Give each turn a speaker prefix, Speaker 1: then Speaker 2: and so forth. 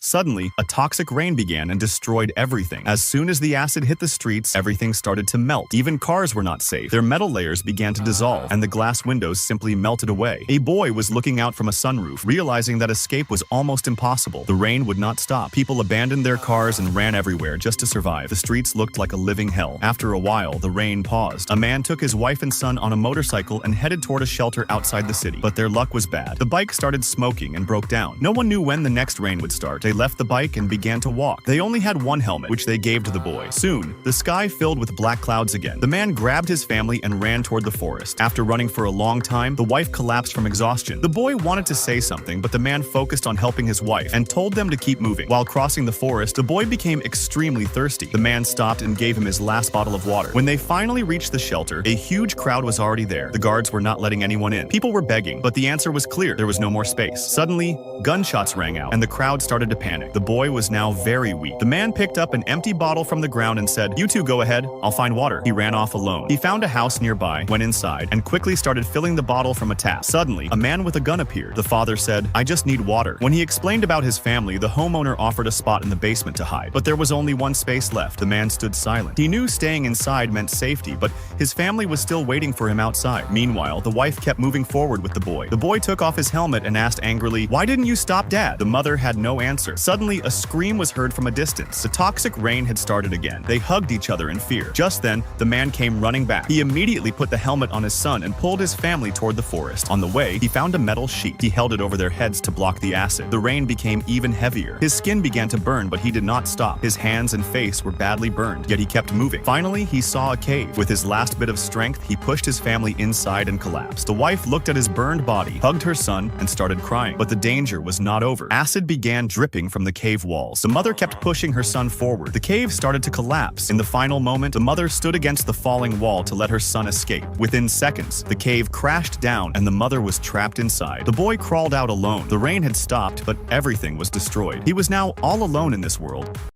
Speaker 1: Suddenly, a toxic rain began and destroyed everything. As soon as the acid hit the streets, everything started to melt. Even cars were not safe. Their metal layers began to dissolve, and the glass windows simply melted away. A boy was looking out from a sunroof, realizing that escape was almost impossible. The rain would not stop. People abandoned their cars and ran everywhere just to survive. The streets looked like a living hell. After a while, the rain paused. A man took his wife and son on a motorcycle and headed toward a shelter outside the city. But their luck was bad. The bike started smoking and broke down. No one knew when the next rain would start. They left the bike and began to walk. They only had one helmet, which they gave to the boy. Soon, the sky filled with black clouds again. The man grabbed his family and ran toward the forest. After running for a long time, the wife collapsed from exhaustion. The boy wanted to say something, but the man focused on helping his wife and told them to keep moving. While crossing the forest, the boy became extremely thirsty. The man stopped and gave him his last bottle of water. When they finally reached the shelter, a huge crowd was already there. The guards were not letting anyone in. People were begging, but the answer was clear. There was no more space. Suddenly, gunshots rang out, and the crowd started to panic. The boy was now very weak. The man picked up an empty bottle from the ground and said, "You two go ahead, I'll find water." He ran off alone. He found a house nearby, went inside, and quickly started filling the bottle from a tap. Suddenly, a man with a gun appeared. The father said, "I just need water." When he explained about his family, the homeowner offered a spot in the basement to hide. But there was only one space left. The man stood silent. He knew staying inside meant safety, but his family was still waiting for him outside. Meanwhile, the wife kept moving forward with the boy. The boy took off his helmet and asked angrily, "Why didn't you stop, Dad?" The mother had no answer. Suddenly, a scream was heard from a distance. The toxic rain had started again. They hugged each other in fear. Just then, the man came running back. He immediately put the helmet on his son and pulled his family toward the forest. On the way, he found a metal sheet. He held it over their heads to block the acid. The rain became even heavier. His skin began to burn, but he did not stop. His hands and face were badly burned, yet he kept moving. Finally, he saw a cave. With his last bit of strength, he pushed his family inside and collapsed. The wife looked at his burned body, hugged her son, and started crying. But the danger was not over. Acid began dripping from the cave walls. The mother kept pushing her son forward. The cave started to collapse. In the final moment, the mother stood against the falling wall to let her son escape. Within seconds, the cave crashed down and the mother was trapped inside. The boy crawled out alone. The rain had stopped, but everything was destroyed. He was now all alone in this world.